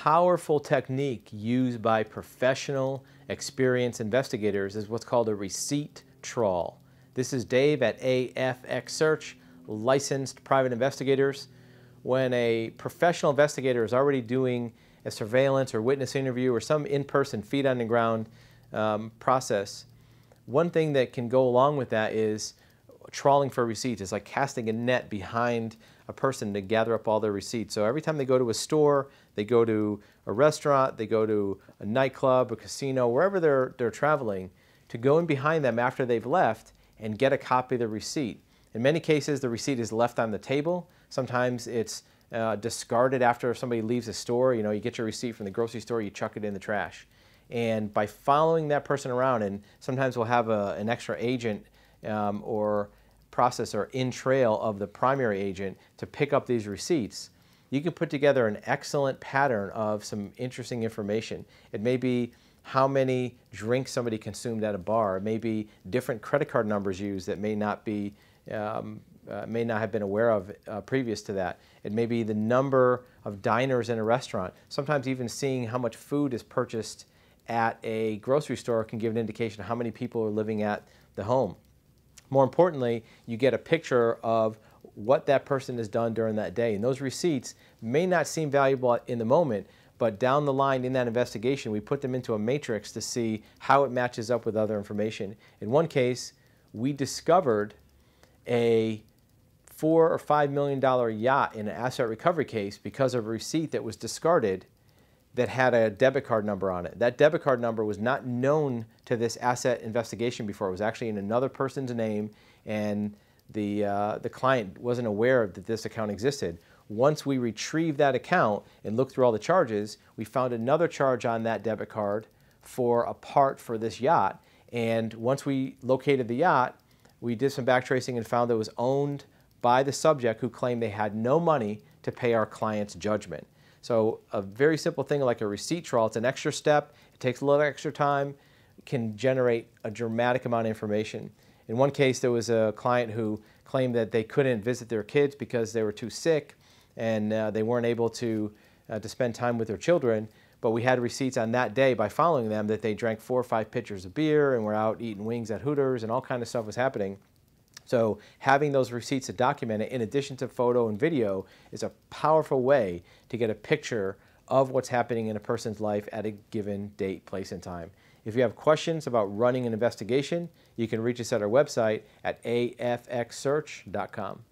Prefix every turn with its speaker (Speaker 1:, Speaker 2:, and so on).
Speaker 1: powerful technique used by professional, experienced investigators is what's called a receipt trawl. This is Dave at AFX Search, licensed private investigators. When a professional investigator is already doing a surveillance or witness interview or some in-person feet on the ground process, one thing that can go along with that is trawling for receipts. It's like casting a net behind a person to gather up all their receipts. So every time they go to a store, they go to a restaurant, they go to a nightclub, a casino, wherever they're traveling, to go in behind them after they've left and get a copy of the receipt. In many cases, the receipt is left on the table. Sometimes it's discarded after somebody leaves the store. You know, you get your receipt from the grocery store, you chuck it in the trash. And by following that person around, and sometimes we'll have an extra agent or processor in trail of the primary agent to pick up these receipts, you can put together an excellent pattern of some interesting information. It may be how many drinks somebody consumed at a bar. It may be different credit card numbers used that may not be may not have been aware of previous to that. It may be the number of diners in a restaurant. Sometimes even seeing how much food is purchased at a grocery store can give an indication of how many people are living at the home. More importantly, you get a picture of what that person has done during that day. And those receipts may not seem valuable in the moment, but down the line in that investigation, we put them into a matrix to see how it matches up with other information. In one case, we discovered a $4 or $5 million yacht in an asset recovery case because of a receipt that was discarded that had a debit card number on it. That debit card number was not known to this asset investigation before. It was actually in another person's name, and the client wasn't aware that this account existed. Once we retrieved that account and looked through all the charges, we found another charge on that debit card for a part for this yacht. And once we located the yacht, we did some backtracing and found that it was owned by the subject who claimed they had no money to pay our client's judgment. So a very simple thing like a receipt trawl, it's an extra step, it takes a little extra time, can generate a dramatic amount of information. In one case, there was a client who claimed that they couldn't visit their kids because they were too sick and they weren't able to spend time with their children, but we had receipts on that day by following them that they drank 4 or 5 pitchers of beer and were out eating wings at Hooters and all kind of stuff was happening. So having those receipts to document it in addition to photo and video is a powerful way to get a picture of what's happening in a person's life at a given date, place, and time. If you have questions about running an investigation, you can reach us at our website at afxsearch.com.